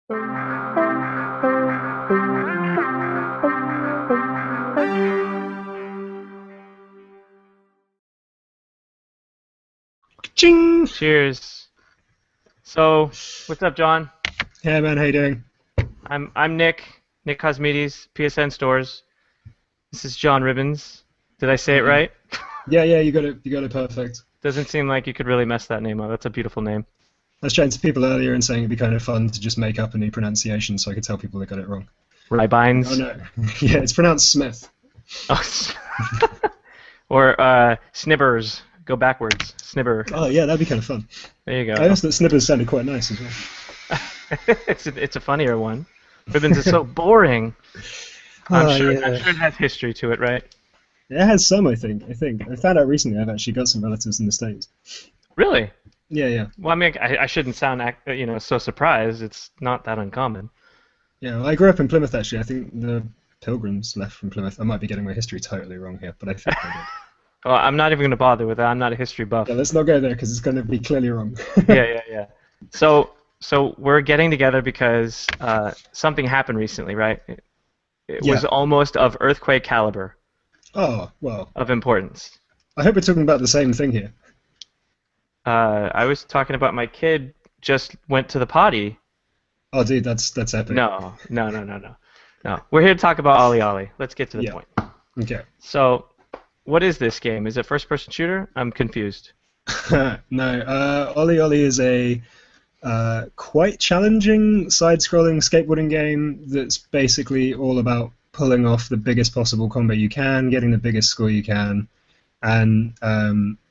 Ching! Cheers. So, what's up, John? Hey man, how you doing? I'm Nick Cosmedes, PSNStores. This is John Ribbins. Did I say it Yeah, right? yeah, you got it perfect. Doesn't seem like you could really mess that name up. That's a beautiful name. I was chatting to people earlier and saying it'd be kind of fun to just make up a new pronunciation so I could tell people they got it wrong. Oh Rybines. no. Yeah, it's pronounced Smith. Oh, or Snibbers. Go backwards. Snibber. Oh yeah, that'd be kind of fun. There you I go. also thought Snippers sounded quite nice as well. It's a funnier one. Ribbons is so boring. I'm Oh sure I'm yeah. sure it has history to it, right? It has some, I think. I found out recently I've actually got some relatives in the States. Really? Yeah, yeah. Well, I mean, I shouldn't sound so surprised. It's not that uncommon. Yeah, well, I grew up in Plymouth actually. I think the Pilgrims left from Plymouth. I might be getting my history totally wrong here, but I think I did. Well, I'm not even going to bother with that. I'm not a history Yeah, buff. let's not go there because it's going to be clearly wrong. Yeah. So we're getting together because something happened recently, right? It was Yeah. almost of earthquake caliber Oh, well. of importance. I hope we're talking about the same thing here. I was talking about my kid just went to the potty. Oh, dude, that's epic. No. We're here to talk about OlliOlli. Let's get to the Yeah. point. Okay. So, what is this game? Is it first-person shooter? I'm confused. No, OlliOlli is a quite challenging side-scrolling skateboarding game that's basically all about pulling off the biggest possible combo you can, getting the biggest score you can, and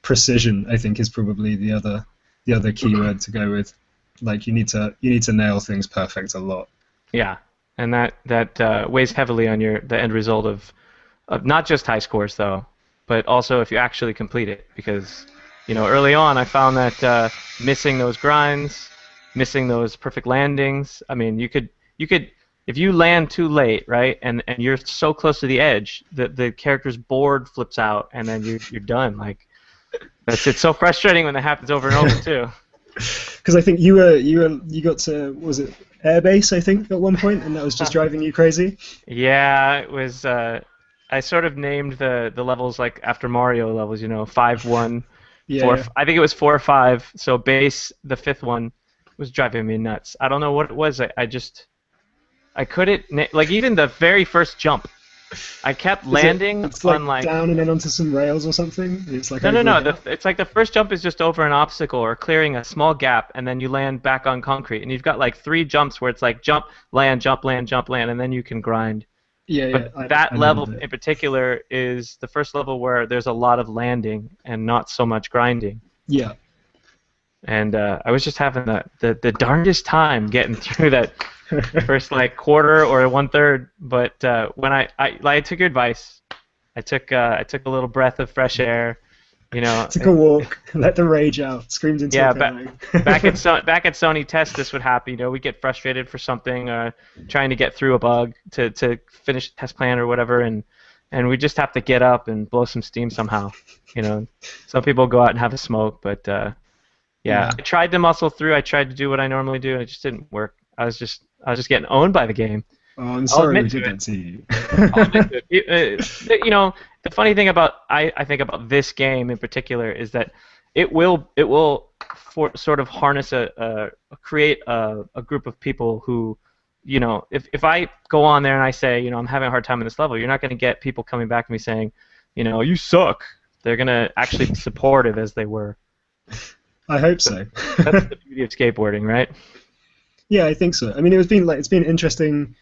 precision, I think, is probably the other keyword to go with. Like you need to nail things perfect a lot. Yeah, and that weighs heavily on the end result of not just high scores though, but also if you actually complete it. Because early on I found that missing those grinds, missing those perfect landings. I mean, you could if you land too late, right, and you're so close to the edge, the character's board flips out, and then you're done. Like it's so frustrating when that happens over and over too. Because I think you got to, what was it, airbase, I think, at one point, and that was just driving you crazy. Yeah, it was. I sort of named the levels like after Mario levels. 5, 1, Yeah, 4. yeah. I think it was 4 or 5. So base, the fifth one, was driving me nuts. I don't know what it was. I couldn't like even the very first jump. I kept Is it? landing It's like on like down and then onto some rails or something. It's like no, over a no. hill. It's like the first jump is just over an obstacle or clearing a small gap, and then you land back on concrete. And you've got like 3 jumps where it's like jump, land, jump, land, jump, land, and then you can grind. Yeah, yeah. But I that know level that. in particular is the first level where there's a lot of landing and not so much grinding. Yeah. And I was just having the darndest time getting through that first like quarter or 1/3. But when I took your advice, I took a little breath of fresh air. You know, Took a walk, let the rage out, screamed into a yeah. pillow. Back at Sony Test, this would happen. We get frustrated for something, trying to get through a bug to finish the test plan or whatever, and we just have to get up and blow some steam somehow. Some people go out and have a smoke, but yeah, Yeah. I tried to muscle through. I tried to do what I normally do, and it just didn't work. I was just getting owned by the game. Oh, I'm I'll sorry we admit to did it. that to you. I'll admit to it. The funny thing about I think about this game in particular is that it will sort of harness create a group of people who, if I go on there and I say, I'm having a hard time in this level, you're not going to get people coming back to me saying, you suck. They're going to actually be supportive as they were. I hope so. That's the beauty of skateboarding, right? Yeah, I think so. I mean, it's been interesting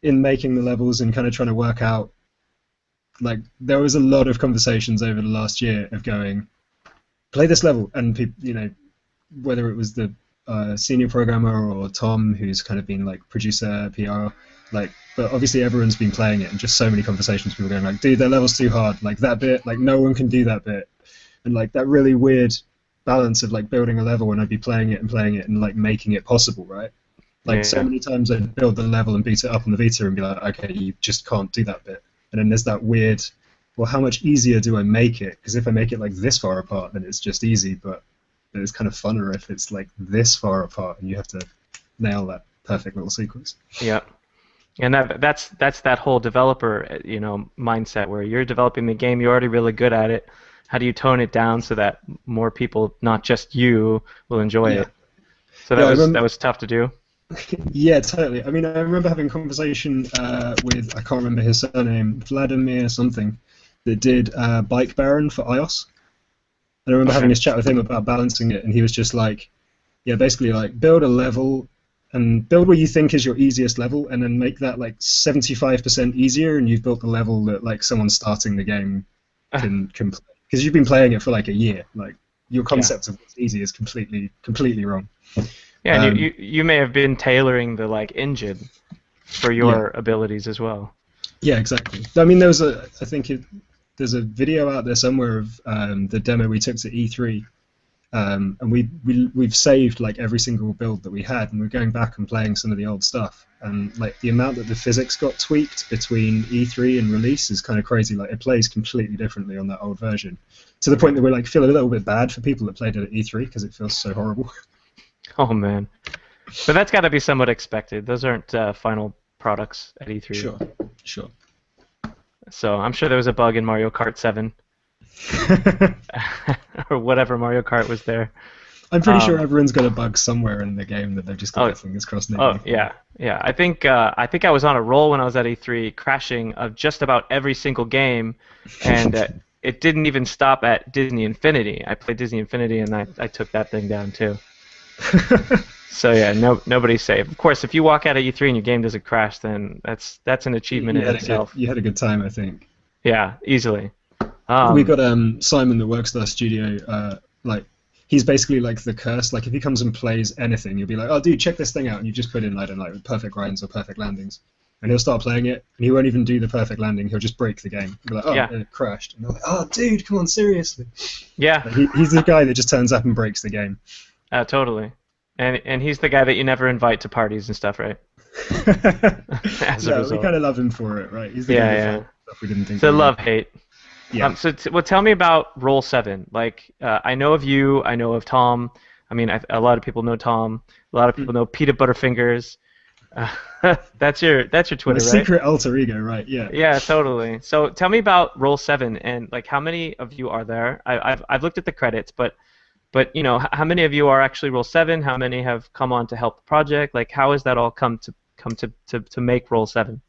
in making the levels and kind of trying to work out. Like, there was a lot of conversations over the last year of going, play this level, and people, whether it was the senior programmer or Tom, who's kind of been like producer, PR, like, but obviously everyone's been playing it, and just so many conversations, people going like, dude, that level's too hard, like that bit, like no one can do that bit, and like that really weird balance of like building a level when I'd be playing it and like making it possible, right? Like so Yeah. many times I'd build the level and beat it up on the Vita and be like, okay, you just can't do that bit. And then there's that weird, well, how much easier do I make it? Because if I make it like this far apart, then it's just easy, but it's kind of funner if it's like this far apart and you have to nail that. perfect little sequence. Yep. And that's that whole developer, mindset where you're developing the game, you're already really good at it. How do you tone it down so that more people, not just you, will enjoy Yeah. it? So Yeah, I that remember. was tough to do. Yeah, totally. I mean, I remember having a conversation with, I can't remember his surname, Vladimir something, that did Bike Baron for iOS. And I remember having Okay. this chat with him about balancing it, and he was just like, yeah, basically like build a level and build what you think is your easiest level, and then make that like 75% easier, and you've built the level that like someone starting the game can play. Because you've been playing it for like a year. Like your Yeah. concept of what's easy is completely wrong. Yeah, and Um, you may have been tailoring the like engine for yeah, your abilities as well. yeah, exactly. I mean, I think there's a video out there somewhere of the demo we took to E3. And we've saved like every single build that we had, and we're going back and playing some of the old stuff. And like the amount that the physics got tweaked between E3 and release is kind of crazy. Like it plays completely differently on that old version, to the point that we like feel a little bit bad for people that played it at E3 because it feels so horrible. Oh man. But that's got to be somewhat expected. Those aren't final products at E3. Sure, sure. So I'm sure there was a bug in Mario Kart 7 or whatever Mario Kart was there. I'm pretty sure Um, everyone's got a bug somewhere in the game that they've just got oh, their fingers crossed oh nobody found. yeah, yeah. I think I was on a roll when I was at E3, crashing of just about every single game, and it didn't even stop at Disney Infinity. I played Disney Infinity, and I took that thing down too. So yeah, nobody's safe. Of course, if you walk out of E3 and your game doesn't crash, then that's an achievement you in had a good itself. you had a good time, I think. Yeah, easily. We Um, got Simon that works at our studio. Like he's basically like the curse. Like if he comes and plays anything, you'll be like, "Oh, dude, check this thing out," and you just put in I don't know, perfect grinds or perfect landings, and he'll start playing it, and he won't even do the perfect landing. He'll just break the game. He'll be like, "Oh," yeah, and it crashed, and they're like, "Oh, dude, come on, seriously." yeah, Like, he's the guy that just turns up and breaks the game. totally. And he's the guy that you never invite to parties and stuff, right? As a No, we result. kind of love him for it, right? He's the guy Yeah, that yeah. found stuff we didn't think So we would. love hate. Yeah. Well, tell me about Roll 7. Like, I know of you, I know of Tom. I mean, a lot of people know Tom. A lot of people know Peanut Butterfingers. That's your My Twitter, right? secret alter ego, right? Yeah. Yeah, totally. So tell me about Roll 7 and like how many of you are there? I've looked at the credits, but how many of you are actually Roll 7? How many have come on to help the project? Like, how has that all come to make Roll 7?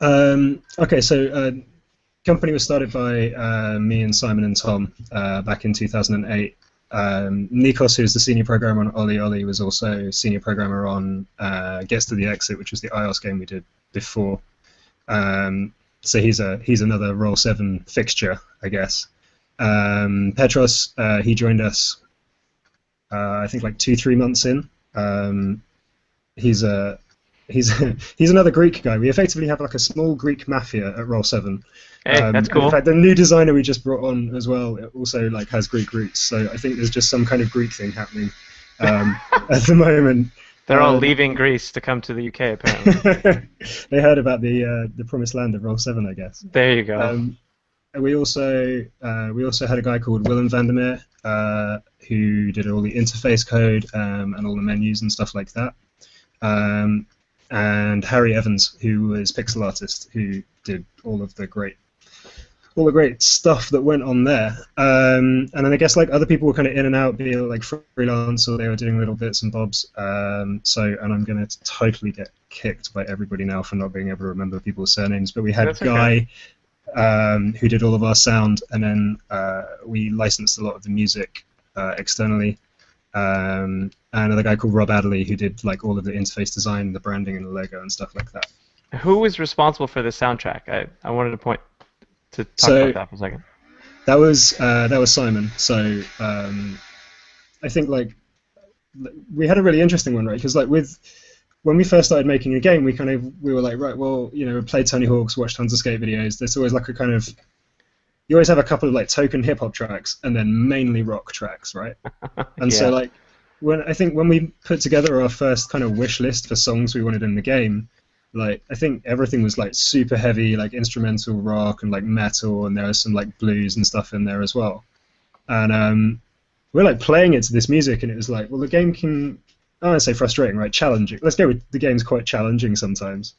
Okay, so company was started by me and Simon and Tom back in 2008. Nikos, who's the senior programmer on OlliOlli, was also senior programmer on Gets to the Exit, which was the iOS game we did before. So he's another Roll 7 fixture, I guess. Petros, he joined us, I think like 2-3 months in. He's a he's another Greek guy. We effectively have like a small Greek mafia at Roll 7. Hey, that's And in cool. fact, the new designer we just brought on as well it also like has Greek roots. So I think there's just some kind of Greek thing happening at the moment. They're all Um, leaving Greece to come to the UK, apparently. they heard about the promised land of Roll 7, I guess. There you go. And we also had a guy called Willem Vandermeer who did all the interface code and all the menus and stuff like that. And Harry Evans, who was pixel artist, who did all the great stuff that went on there. And then I guess like other people were kind of in and out, be it like freelance or they were doing little bits and bobs. And I'm going to totally get kicked by everybody now for not being able to remember people's surnames. But we had That's okay. Guy, who did all of our sound, and then we licensed a lot of the music externally. And another guy called Rob Adderley who did like all of the interface design, the branding, and the logo and stuff like that. Who was responsible for the soundtrack? I wanted to talk So about that for a second. that was Simon. So I think like we had a really interesting one, right? Because like when we first started making a game, we were like, right, well, we played Tony Hawk's, watched tons of skate videos. There's always like a kind of you always have a couple of like token hip hop tracks and then mainly rock tracks, right? And so Yeah. like when we put together our first kind of wish list for songs we wanted in the game, like I think everything was like super heavy, like instrumental rock and like metal, and there was some like blues and stuff in there as well. And we're like playing it to this music, and it was like, well, the game can I don't say frustrating, right? Challenging. Let's go with the game's quite challenging sometimes.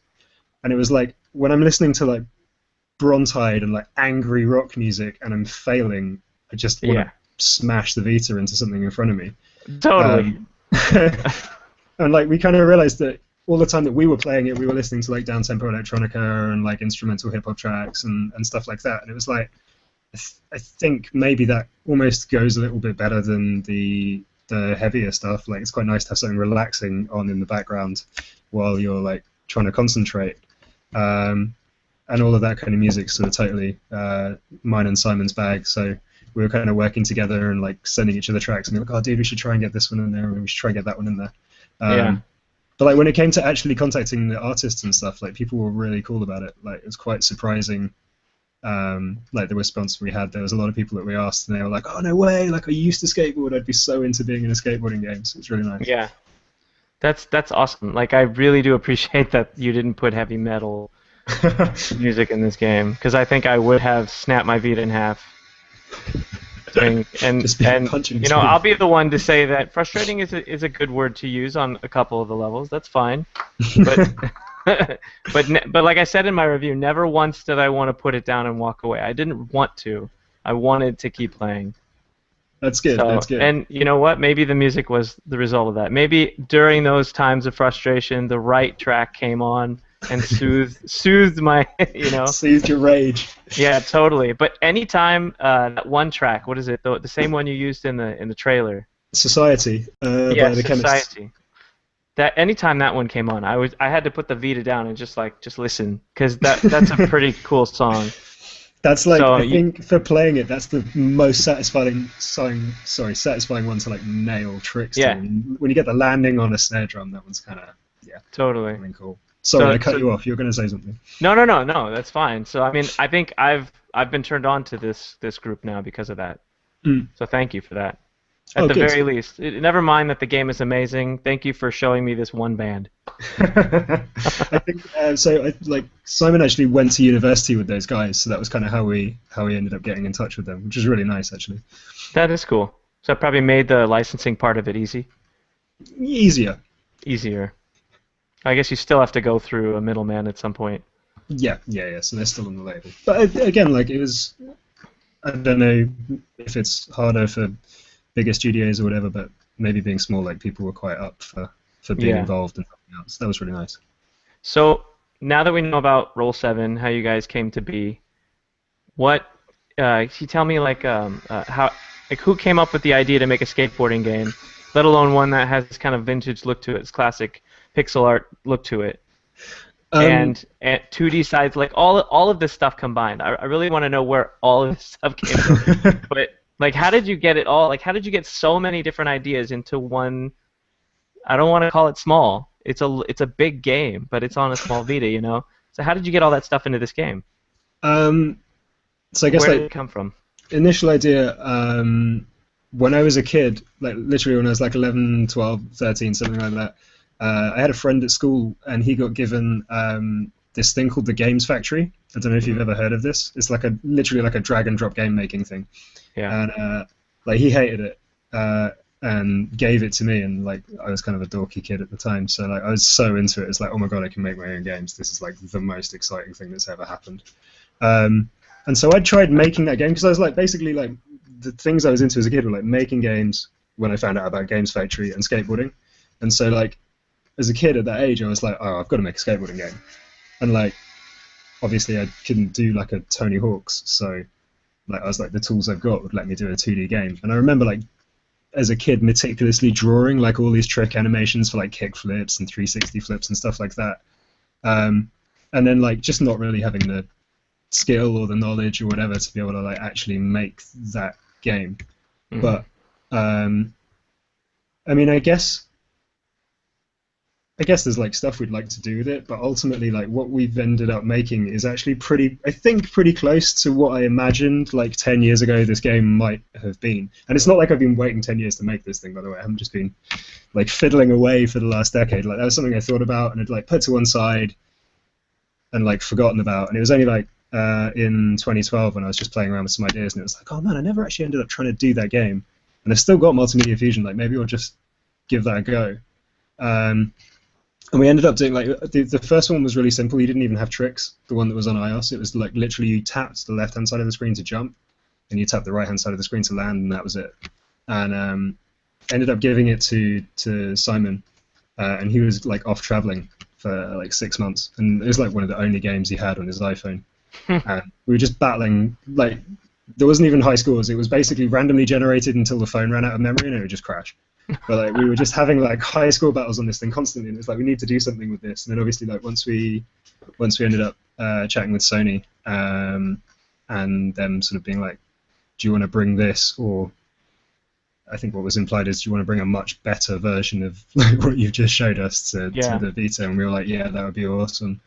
And it was like when I'm listening to like Bronze-eyed and like angry rock music and I'm failing, I just want to smash the Vita into something in front of me. Totally. And like we kind of realized that all the time that we were playing it, we were listening to like down-tempo electronica and like instrumental hip-hop tracks and stuff like that. And it was like, I think maybe that almost goes a little bit better than the heavier stuff. Like it's quite nice to have something relaxing on in the background while you're like trying to concentrate. And all of that kind of music sort of totally mine and Simon's bag. So we were kind of working together and like sending each other tracks and be like, oh dude, we should try and get this one in there, and we should try and get that one in there. But like when it came to actually contacting the artists and stuff, like people were really cool about it. Like it was quite surprising. Like the response we had, there was a lot of people that we asked, and they were like, "Oh no way! Like I used to skateboard. I'd be so into being in a skateboarding game." So it's really nice. Yeah, that's awesome. Like I really do appreciate that you didn't put heavy metal music in this game, because I think I would have snapped my Vita in half. And you know, I'll be the one to say that frustrating is a good word to use on a couple of the levels. That's fine, but but like I said in my review, never once did I want to put it down and walk away. I didn't want to. I wanted to keep playing. That's good. That's good. And you know what? Maybe the music was the result of that. Maybe during those times of frustration, the right track came on and soothed my, you know. Soothed your rage. Yeah, totally. But anytime that one track, what is it? The same one you used in the trailer. Society. Yeah, by the Society. Chemists. That anytime that one came on, I had to put the Vita down and just listen, because that's a pretty cool song. That's like, so I think for playing it, that's the most satisfying one to like nail tricks to. When you get the landing on a snare drum, that one's kind of totally cool. Sorry, I cut you off. You were going to say something. No, that's fine. So I mean, I think I've been turned on to this group now because of that. So thank you for that. At the very least, never mind that the game is amazing. Thank you for showing me this one band. I think like Simon actually went to university with those guys, so that was kind of how we ended up getting in touch with them, which is really nice actually. That is cool. So that probably made the licensing part of it easy. Easier. I guess you still have to go through a middleman at some point. Yeah. So they're still on the label. But again, like it was, I don't know if it's harder for bigger studios or whatever, but maybe being small, like people were quite up for being involved and something else. That was really nice. So now that we know about Roll7, how you guys came to be, what can you tell me who came up with the idea to make a skateboarding game, let alone one that has this kind of vintage look to it, this classic pixel art look to it, and 2D sides, like all of this stuff combined. I really want to know where all of this stuff came from. But like, how did you get it all? Like, how did you get so many different ideas into one? I don't want to call it small. It's a big game, but it's on a small Vita, you know. So how did you get all that stuff into this game? So I guess where did it come from? Initial idea, when I was a kid, like literally when I was like 11, 12, 13, something like that. I had a friend at school, and he got given this thing called the Games Factory. I don't know if you've ever heard of this. It's like literally like a drag and drop game making thing. Yeah. And like he hated it and gave it to me, and like I was kind of a dorky kid at the time, so like I was so into it. It's like, oh my god, I can make my own games. This is like the most exciting thing that's ever happened. And so I tried making that game because I was like basically like the things I was into as a kid were like making games when I found out about Games Factory and skateboarding. And so like as a kid at that age, I was like, oh, I've got to make a skateboarding game. And like obviously I couldn't do like a Tony Hawk's, so like I was like, the tools I've got would let me do a 2D game. And I remember like as a kid meticulously drawing like all these trick animations for like kick flips and 360 flips and stuff like that. And then like just not really having the skill or the knowledge or whatever to be able to like actually make that game. But I mean, I guess there's like stuff we'd like to do with it, but ultimately like what we've ended up making is actually pretty close to what I imagined like 10 years ago this game might have been. And it's not like I've been waiting 10 years to make this thing, by the way. I haven't just been like fiddling away for the last decade. Like that was something I thought about and had like put to one side and like forgotten about. And it was only like in 2012 when I was just playing around with some ideas, and it was like, oh man, I never actually ended up trying to do that game. And I've still got Multimedia Fusion, like maybe I'll just give that a go. And we ended up doing like the first one was really simple. You didn't even have tricks. The one that was on iOS, it was like literally you tapped the left-hand side of the screen to jump, and you tapped the right-hand side of the screen to land, and that was it. And ended up giving it to Simon, and he was like off traveling for like 6 months, and it was like one of the only games he had on his iPhone. And we were just battling, like there wasn't even high scores. It was basically randomly generated until the phone ran out of memory, and it would just crash. But like we were just having like high score battles on this thing constantly, and it's like we need to do something with this. And then obviously like once we ended up chatting with Sony, and them sort of being like, do you want to bring this, or I think what was implied is, do you want to bring a much better version of like what you've just showed us to the Vita? And we were like, yeah, that would be awesome.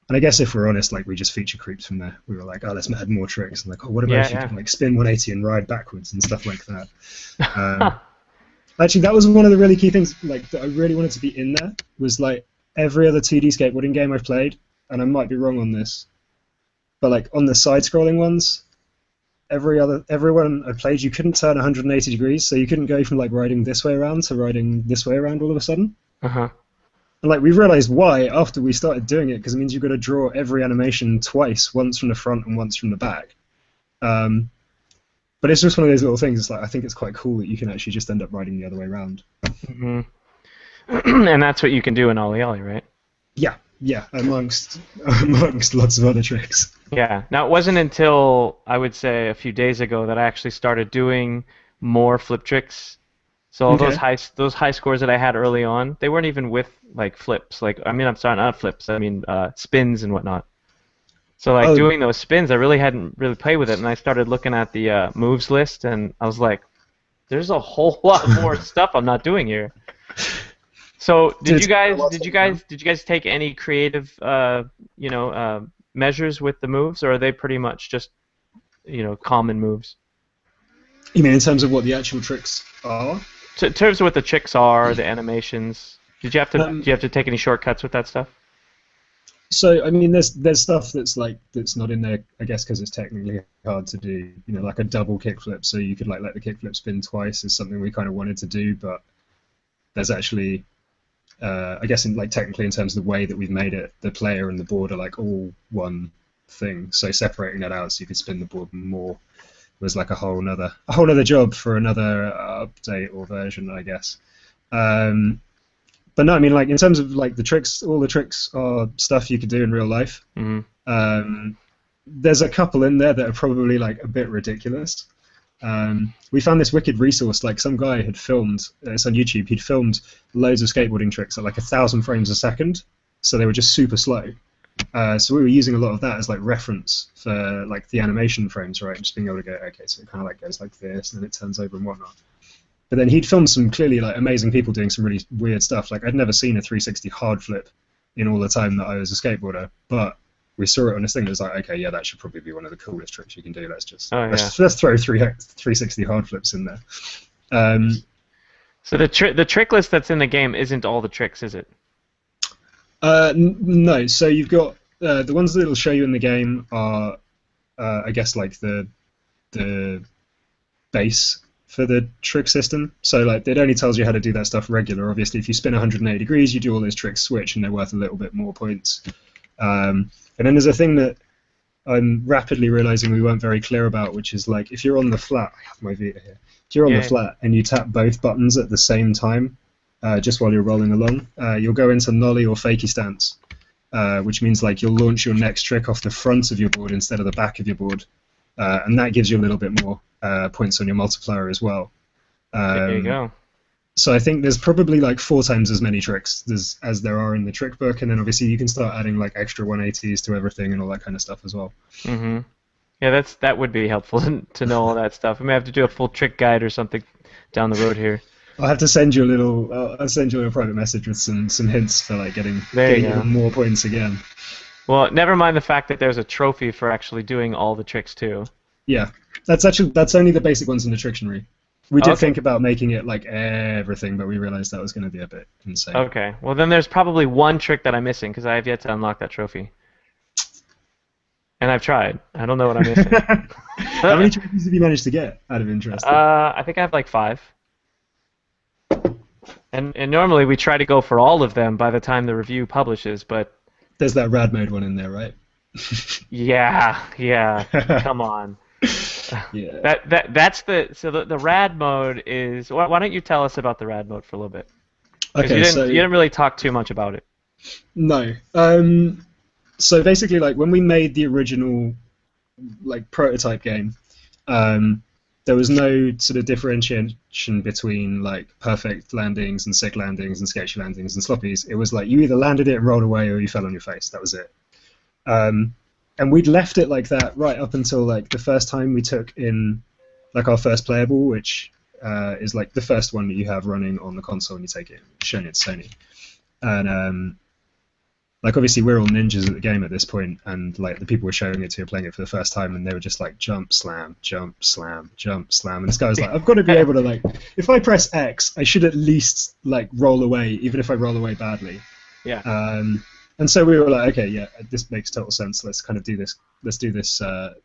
And I guess if we're honest, like we just feature creeps from there. We were like, oh, let's add more tricks. And like, oh, what about if you can like spin 180 and ride backwards and stuff like that. Actually, that was one of the really key things like that I really wanted to be in there, was like every other 2D skateboarding game I've played, and I might be wrong on this, but like on the side-scrolling ones, everyone I played, you couldn't turn 180 degrees, so you couldn't go from like riding this way around to riding this way around all of a sudden. And like we realized why after we started doing it, because it means you've got to draw every animation twice, once from the front and once from the back. But it's just one of those little things. It's like I think it's quite cool that you can actually just end up riding the other way around. And that's what you can do in OlliOlli, right? Yeah, amongst lots of other tricks. Yeah. Now it wasn't until I would say a few days ago that I actually started doing more flip tricks. So all those high scores that I had early on, they weren't even with like flips. Like I'm sorry, not flips. I mean spins and whatnot. So like doing those spins, I really hadn't really played with it, and I started looking at the moves list, and I was like, "There's a whole lot more stuff I'm not doing here." So did you guys take any creative measures with the moves, or are they pretty much just common moves? You mean in terms of what the actual tricks are? In terms of what the tricks are, the animations. Did you have to take any shortcuts with that stuff? So I mean, there's stuff that's not in there, I guess, because it's technically hard to do. Like a double kickflip, so you could like let the kickflip spin twice is something we kind of wanted to do, but there's actually, I guess, technically in terms of the way that we've made it, the player and the board are like all one thing. So separating that out so you could spin the board more was like a whole nother job for another update or version, I guess. But no, I mean, like in terms of like the tricks, all the tricks are stuff you could do in real life. There's a couple in there that are probably like a bit ridiculous. We found this wicked resource. Like some guy had filmed, it's on YouTube. He'd filmed loads of skateboarding tricks at like 1,000 frames a second, so they were just super slow. So we were using a lot of that as like reference for like the animation frames, right? Just being able to go, okay, so it kind of like goes like this, and then it turns over and whatnot. But then he'd filmed some clearly like amazing people doing some really weird stuff. Like I'd never seen a 360 hard flip in all the time that I was a skateboarder, but we saw it on this thing. It was like, okay, yeah, that should probably be one of the coolest tricks you can do. Let's throw 360 hard flips in there. So the trick list that's in the game isn't all the tricks, is it? No. So you've got the ones that it'll show you in the game are, I guess, like the base for the trick system. So like it only tells you how to do that stuff regular. Obviously, if you spin 180 degrees, you do all those tricks switch, and they're worth a little bit more points. And then there's a thing that I'm rapidly realizing we weren't very clear about, which is like if you're on the flat, I have my Vita here. If you're on the flat and you tap both buttons at the same time, just while you're rolling along, you'll go into nollie or fakie stance, which means like you'll launch your next trick off the front of your board instead of the back of your board, and that gives you a little bit more points on your multiplier as well. There you go. So I think there's probably like 4 times as many tricks as there are in the trick book, and then obviously you can start adding like extra 180s to everything and all that kind of stuff as well. Yeah, that would be helpful to know all that stuff. I may have to do a full trick guide or something down the road here. I'll have to send you a little. I'll send you a private message with some hints for like getting even more points again. Well, never mind the fact that there's a trophy for actually doing all the tricks too. Yeah, that's only the basic ones in the Trictionary. We did think about making it like everything, but we realized that was going to be a bit insane. Okay, well then there's probably one trick that I'm missing because I have yet to unlock that trophy. And I've tried. I don't know what I'm missing. How many trophies have you managed to get, out of interest? I think I have like 5. And normally we try to go for all of them by the time the review publishes, but There's that rad mode one in there, right? yeah, come on. Yeah. That's the rad mode is. Why don't you tell us about the rad mode for a little bit? Because Okay, you so didn't really talk too much about it. no. So basically, like when we made the original like prototype game, um, there was no sort of differentiation between like perfect landings and sick landings and sketchy landings and sloppies. It was like you either landed it and rolled away or you fell on your face. That was it. Um, and we'd left it like that right up until like the first time we took in like our first playable, which is like the first one that you have running on the console and you take it, showing it to Sony. And like obviously we're all ninjas at the game at this point, and like the people we're showing it to are playing it for the first time, and they were just like jump slam, jump slam, jump slam, and this guy was like, I've got to be able to like, if I press X, I should at least like roll away, even if I roll away badly. Yeah. And so we were like, okay, yeah, this makes total sense. Let's kind of do this. Let's do this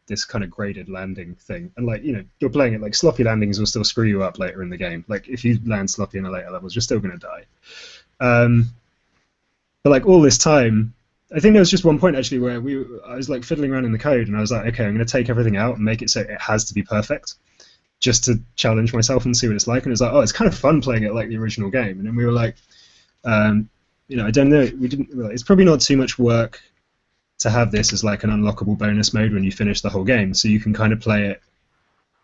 this kind of graded landing thing. And like, you know, you're playing it like sloppy landings will still screw you up later in the game. Like if you land sloppy in the later levels, you're still going to die. But like all this time, I think there was just one point actually where I was like fiddling around in the code, and I was like, okay, I'm going to take everything out and make it so it has to be perfect, just to challenge myself and see what it's like. And it was like, oh, it's kind of fun playing it like the original game. And then we were like, you know, I don't know, it's probably not too much work to have this as like an unlockable bonus mode when you finish the whole game, so you can kind of play it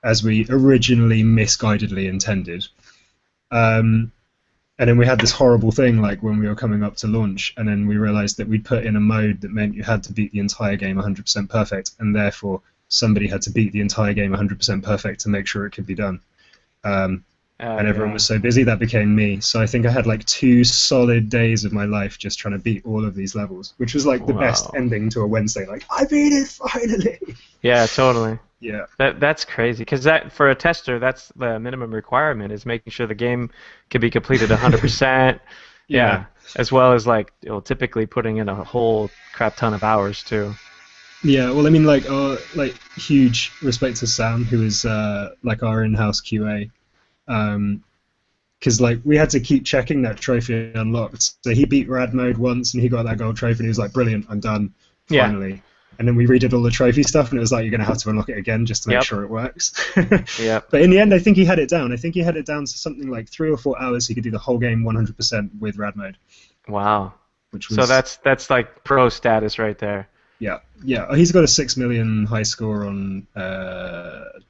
as we originally misguidedly intended. And then we had this horrible thing like when we were coming up to launch, and then we realized that we'd put in a mode that meant you had to beat the entire game 100% perfect, and therefore somebody had to beat the entire game 100% perfect to make sure it could be done. And everyone was so busy, that became me. So I think I had like 2 solid days of my life just trying to beat all of these levels, which was like the best ending to a Wednesday. Like, I beat it finally! Yeah, totally. Yeah. That's crazy, because that for a tester, that's the minimum requirement, is making sure the game can be completed 100%. Yeah, as well as like, you know, typically putting in a whole crap ton of hours too. Yeah, well, I mean, like huge respect to Sam, who is like our in-house QA, because like we had to keep checking that trophy unlocked. So he beat rad mode once, and he got that gold trophy, and he was like, "Brilliant, I'm done, finally." Yeah. And then we redid all the trophy stuff, and it was like, you're going to have to unlock it again just to make sure it works. Yeah. But in the end, I think he had it down. I think he had it down to something like 3 or 4 hours. He could do the whole game 100% with rad mode. Wow. Which was, so that's like pro status right there. Yeah, yeah. He's got a 6 million high score on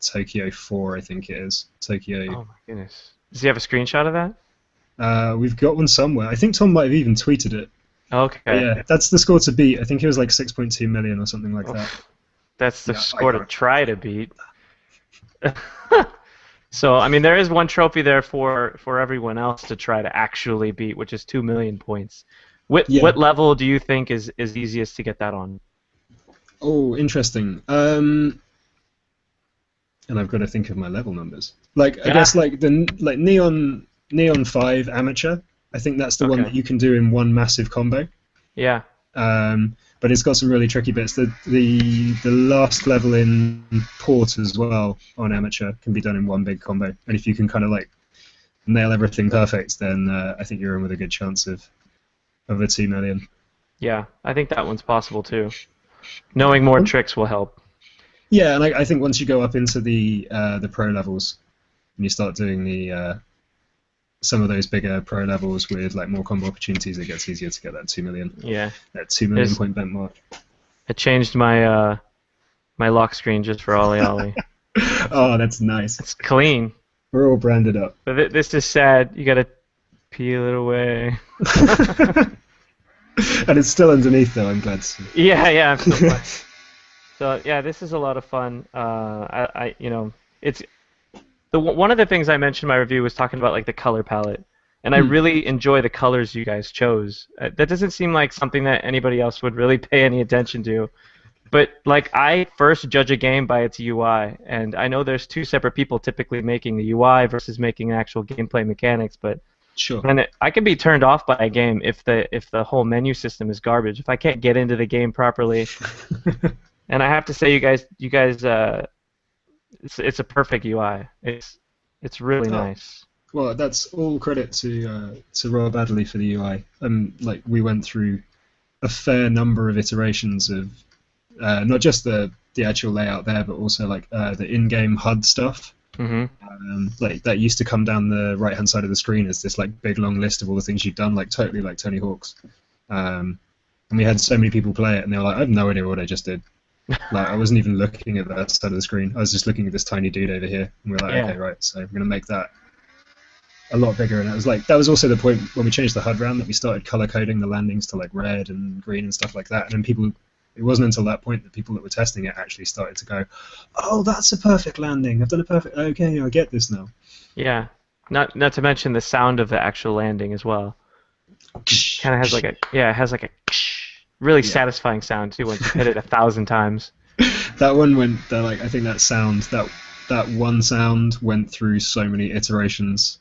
Tokyo 4, I think it is. Tokyo. Oh my goodness. Does he have a screenshot of that? We've got one somewhere. I think Tom might have even tweeted it. Okay. But yeah, that's the score to beat. I think it was like 6.2 million or something like that. That's the score to try to beat. So, I mean, there is one trophy there for everyone else to try to actually beat, which is 2 million points. What level do you think is easiest to get that on? Oh, interesting. And I've got to think of my level numbers. Like, I guess like Neon 5 Amateur. I think that's the one that you can do in one massive combo. Yeah. But it's got some really tricky bits. The last level in Port as well on Amateur can be done in one big combo. And if you can kind of like nail everything perfect, then I think you're in with a good chance of a 2 million. Yeah, I think that one's possible too. Knowing more tricks will help. Yeah, and I think once you go up into the pro levels and you start doing the some of those bigger pro levels with like more combo opportunities, it gets easier to get that 2 million. Yeah. That 2 million point benchmark. I changed my my lock screen just for OlliOlli. Oh, that's nice. It's clean. We're all branded up. But this is sad. You gotta peel it away. And it's still underneath, though. I'm glad to see. Yeah, I'm so glad. So yeah, this is a lot of fun. You know, it's one of the things I mentioned in my review was talking about like the color palette, and I really enjoy the colors you guys chose. That doesn't seem like something that anybody else would really pay any attention to. But like, I first judge a game by its UI, and I know there's 2 separate people typically making the UI versus making actual gameplay mechanics, but sure. And I can be turned off by a game if the whole menu system is garbage. If I can't get into the game properly, and I have to say, you guys, it's a perfect UI. It's really nice. Well, that's all credit to Rob Adderley for the UI. Like we went through a fair number of iterations of not just the actual layout there, but also like the in-game HUD stuff. Mm-hmm. Like that used to come down the right-hand side of the screen as this like big long list of all the things you've done, like totally like Tony Hawk's. And we had so many people play it, and they were like, "I have no idea what I just did." Like I wasn't even looking at that side of the screen. I was just looking at this tiny dude over here, and we were like, Yeah. "Okay, right. So we're gonna make that a lot bigger." And it was like that was also the point when we changed the HUD round that we started color coding the landings to like red and green and stuff like that. And then people, it wasn't until that point that people that were testing it actually started to go, "Oh, that's a perfect landing. I've done a perfect. Okay, I get this now." Yeah. Not to mention the sound of the actual landing as well. Kind of has like it has like a really satisfying sound too once you hit it 1,000 times. That one went. Like I think that sound that one sound went through so many iterations.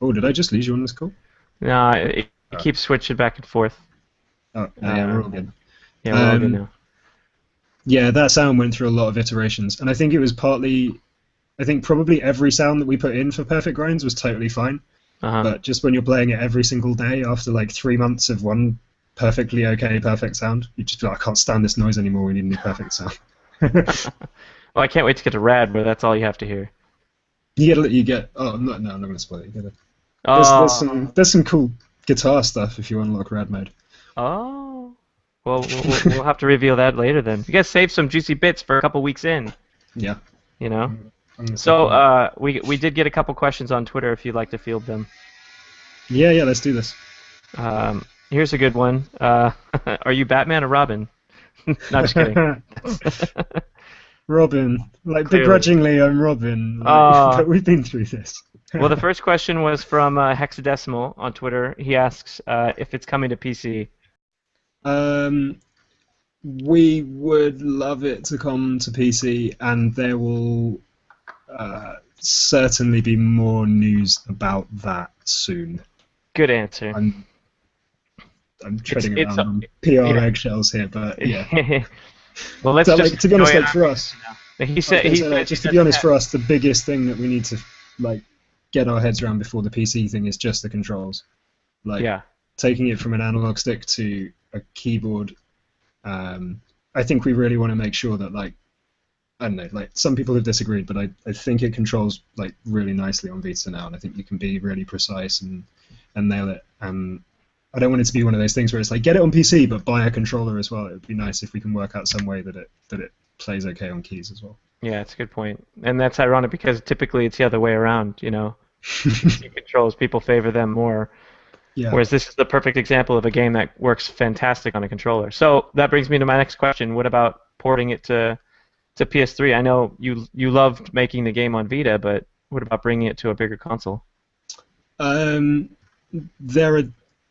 Oh, did I just lose you on this call? No, it keeps switching back and forth. Oh, yeah, we're all good. Yeah, we're all good now. Yeah, that sound went through a lot of iterations, and I think it was partly. I think probably every sound that we put in for Perfect Grinds was totally fine, but just when you're playing it every single day after like 3 months of one perfectly okay perfect sound, you just be like, I can't stand this noise anymore. We need a new perfect sound. Well, I can't wait to get to Rad, where that's all you have to hear. You get. Oh no, I'm not gonna spoil it. You get it. There's some cool guitar stuff if you unlock Rad mode. Oh. Well, we'll have to reveal that later then. You guys saved some juicy bits for a couple weeks in. Yeah. You know. So we did get a couple questions on Twitter if you'd like to field them. Yeah, let's do this. Here's a good one. Are you Batman or Robin? No, just kidding. Robin. Like, Clearly. begrudgingly, I'm Robin. Like, but we've been through this. Well, the first question was from Hexadecimal on Twitter. He asks if it's coming to PC. We would love it to come to PC, and there will certainly be more news about that soon. Good answer. I'm treading around on PR eggshells here, but yeah. Well, let's just to be honest, like for us, he said just to be honest, for us, the biggest thing that we need to like get our heads around before the PC thing is just the controls. Like taking it from an analog stick to a keyboard. I think we really want to make sure that like I don't know, like some people have disagreed, but I think it controls like really nicely on Vita now, and I think you can be really precise and nail it. I don't want it to be one of those things where it's like get it on PC but buy a controller as well. It would be nice if we can work out some way that it plays okay on keys as well. Yeah, that's a good point. And that's ironic because typically it's the other way around, you know. PC controls, people favor them more. Yeah. Whereas this is the perfect example of a game that works fantastic on a controller. So that brings me to my next question. What about porting it to PS3? I know you loved making the game on Vita, but what about bringing it to a bigger console? There are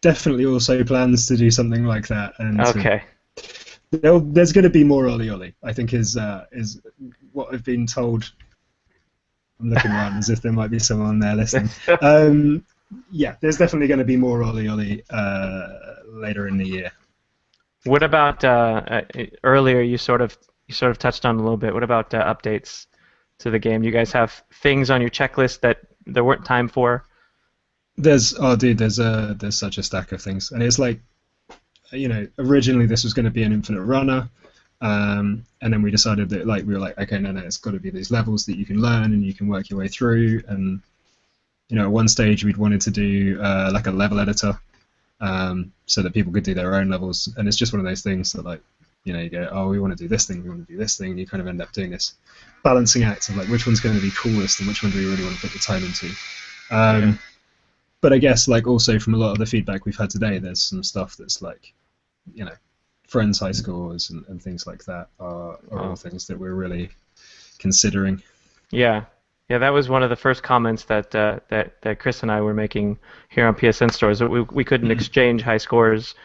definitely also plans to do something like that. And okay. There's going to be more OlliOlli, I think, is what I've been told. I'm looking around as if there might be someone there listening. Yeah, there's definitely going to be more OlliOlli later in the year. What about earlier? You sort of touched on a little bit. What about updates to the game? You guys have things on your checklist that there weren't time for? There's such a stack of things, and it's like, you know, originally this was going to be an infinite runner, and then we decided that we were like, okay, no, it's got to be these levels that you can learn and you can work your way through, and you know, at one stage we'd wanted to do like a level editor, so that people could do their own levels, and it's just one of those things that like, you know, you go, oh, we want to do this thing, we want to do this thing, and you kind of end up doing this balancing act of like which one's going to be coolest and which one do we really want to put the time into. But I guess like also from a lot of the feedback we've had today, there's some stuff that's like, you know, friends' high scores and things like that are all things that we're really considering. Yeah, that was one of the first comments that Chris and I were making here on PSNStores. We couldn't exchange high scores.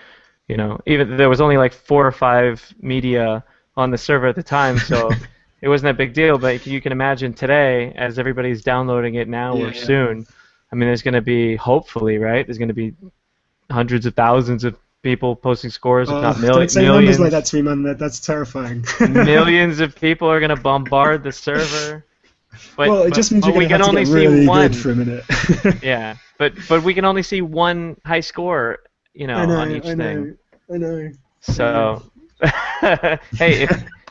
You know, even there was only like 4 or 5 media on the server at the time, so it wasn't a big deal. But you can imagine today, as everybody's downloading it now or soon. I mean, there's going to be, hopefully, right? There's going to be hundreds of thousands of people posting scores, if not millions. Don't say numbers like that to me, man. That's terrifying. Millions of people are going to bombard the server. but Well, it just means you're but going we to have can to only get see really good one. for a minute. Yeah, but we can only see one high score, I on know, each I thing. know, I know, I know. So, hey,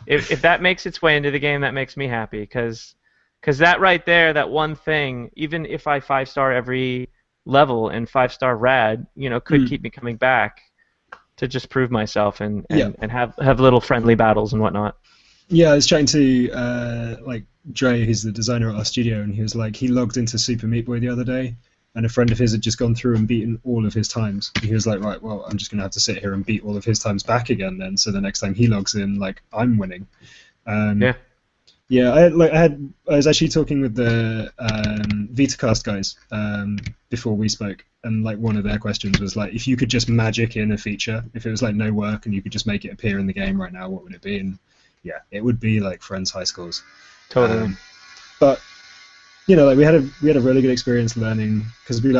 if that makes its way into the game, that makes me happy, because that right there, that one thing, even if I 5-star every level and 5-star rad, could Mm. keep me coming back to just prove myself and, Yeah, and, and have little friendly battles and whatnot. yeah. I was chatting to like Dre, who's the designer at our studio, and he was like, he logged into Super Meat Boy the other day, and a friend of his had just gone through and beaten all of his times. And he was like, right, well, I'm just gonna have to sit here and beat all of his times back again then. So the next time he logs in, like, I'm winning. Um, Yeah. Yeah, I was actually talking with the VitaCast guys before we spoke, and like one of their questions was like, if you could just magic in a feature, if it was like no work and you could just make it appear in the game right now, what would it be? And yeah, it would be like Friends High Scores. Totally. But like we had a really good experience learning because we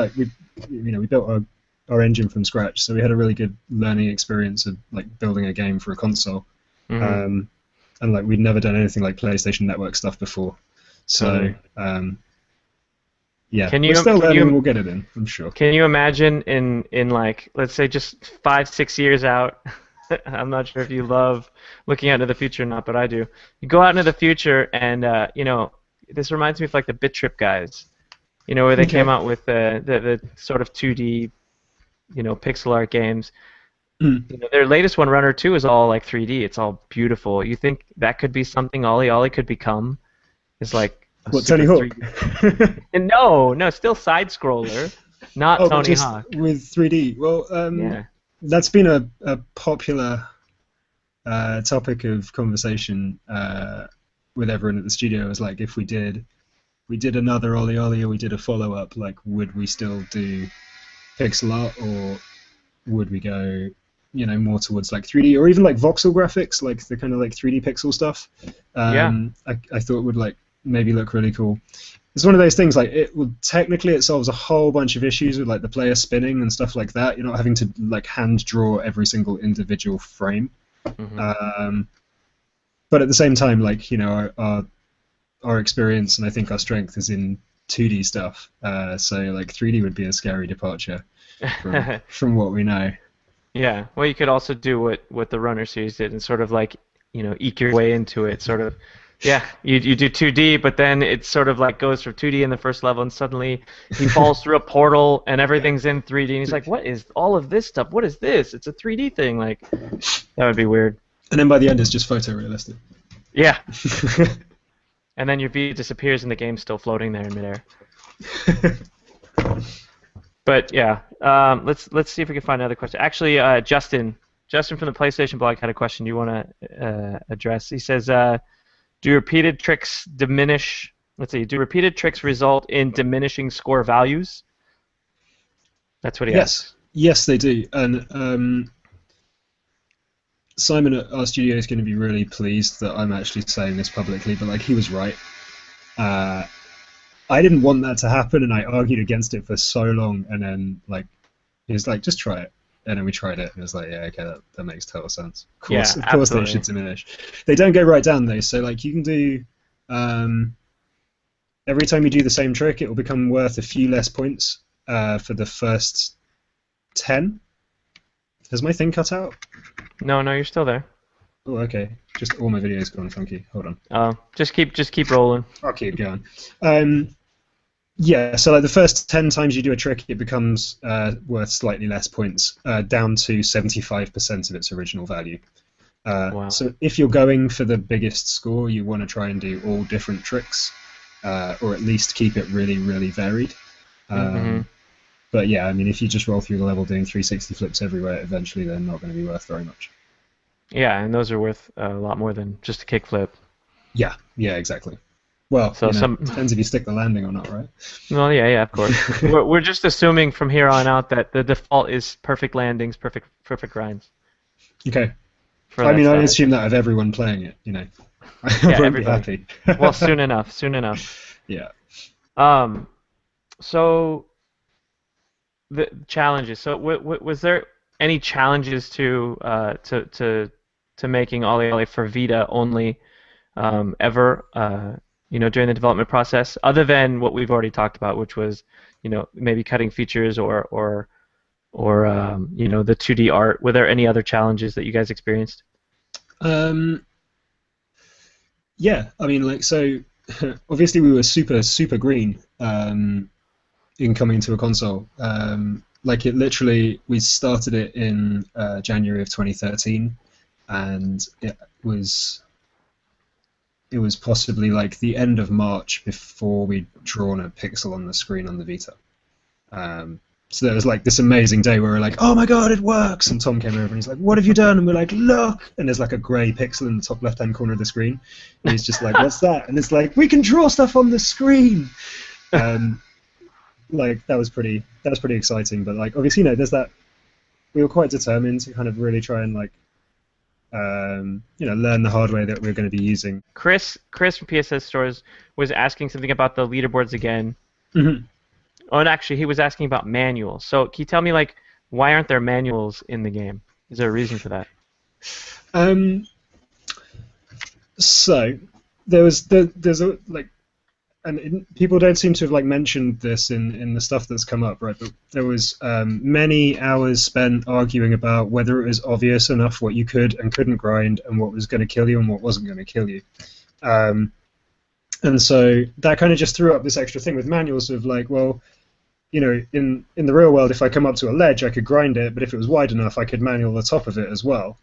built our engine from scratch, so we had a really good learning experience of like building a game for a console. Hmm. Um, and like we'd never done anything like PlayStation Network stuff before. So Totally. yeah, Can we're you still can learning and you we'll get it in, I'm sure. can you imagine in like, let's say, just 5-6 years out? I'm not sure if you love looking out into the future or not, but I do. You go out into the future, and this reminds me of like the Bit Trip guys. Where they came Okay. out with the sort of 2D, pixel art games. Mm. Their latest one, Runner 2, is all like 3D. It's all beautiful. You think that could be something OlliOlli could become? Is like a What, super Tony Hawk? 3D. And no, no, still side scroller, not Oh, but Tony just Hawk. with 3D. Well, Yeah. that's been a popular topic of conversation with everyone at the studio. Is like if we did another OlliOlli or we did a follow up, like would we still do pixel art or would we go, more towards like 3D or even like voxel graphics, like the kind of like 3D pixel stuff? Yeah. I thought would like maybe look really cool. It's one of those things like it solves a whole bunch of issues with like the player spinning and stuff like that. You're not having to like hand draw every single individual frame. Hmm. Um, but at the same time, like our experience and I think our strength is in 2D stuff. So like 3D would be a scary departure from what we know. Yeah. Well, you could also do what the Runner series did and sort of like, eke your way into it. Sort of, yeah. You do 2D, but then it sort of like goes from 2D in the first level, and suddenly he falls through a portal and everything's in 3D, and he's like, "What is all of this stuff? What is this? It's a 3D thing." Like, that would be weird. And then by the end, it's just photorealistic. Yeah. And then your V disappears and the game's still floating there in midair. But yeah, let's see if we can find another question. Actually, Justin from the PlayStation blog had a question you want to address. He says, "Do repeated tricks diminish? Let's see. Do repeated tricks result in diminishing score values?" That's what he Yes, asks. yes, they do. And Simon at our studio is going to be really pleased that I'm actually saying this publicly, but like he was right. Uh, I didn't want that to happen, and I argued against it for so long. And then like he was like, just try it. And then we tried it, and it was like, yeah, okay, that makes total sense. Yeah, Of course, they should absolutely. diminish. They don't go right down though. So like you can do um, every time you do the same trick, it will become worth a few less points for the first 10. Has my thing cut out? No, no, you're still there. Oh, okay. Just all my videos gone funky. Hold on. Just keep rolling. I'll keep going. Um, yeah, so like the first 10 times you do a trick, it becomes worth slightly less points, down to 75% of its original value. Wow. So if you're going for the biggest score, you want to try and do all different tricks, or at least keep it really, really varied. Hmm. Um, but yeah, I mean, if you just roll through the level doing 360 flips everywhere, eventually they're not going to be worth very much. Yeah, and those are worth a lot more than just a kickflip. Yeah, yeah, exactly. Well, So depends if you stick the landing or not, right? well, yeah, yeah, of course. We're just assuming from here on out that the default is perfect landings, perfect grinds Okay. for I that mean, I stuff. assume that of everyone playing it, I Yeah, won't be everybody. happy. Well, soon enough, soon enough. Yeah. Um, so the challenges. So was there any challenges to making OlliOlli for Vita only ever? during the development process, other than what we've already talked about, which was, maybe cutting features or the 2D art? Were there any other challenges that you guys experienced? Um, yeah, I mean, like, so obviously we were super green in coming to a console. Like, it literally, we started it in January of 2013, and it was possibly like the end of March before we'd drawn a pixel on the screen on the Vita. So there was like this amazing day where we're like, oh my god, it works! And Tom came over and he's like, what have you done? And we're like, look! And there's like a grey pixel in the top left-hand corner of the screen. And he's just like, what's that? And it's like, we can draw stuff on the screen! Like, that was pretty exciting. But like, obviously, there's that. We were quite determined to kind of really try and like, learn the hard way that we're going to be using. Chris from PSNStores was asking something about the leaderboards again. Mm-hmm. Oh, and actually, he was asking about manuals. So, can you tell me, like, why aren't there manuals in the game? Is there a reason for that? So there's a like, and people don't seem to have like mentioned this in the stuff that's come up, right? But there was many hours spent arguing about whether it was obvious enough what you could and couldn't grind, and what was going to kill you and what wasn't going to kill you. And so that kind of just threw up this extra thing with manuals of like, well, in the real world, if I come up to a ledge, I could grind it, but if it was wide enough, I could manual the top of it as well.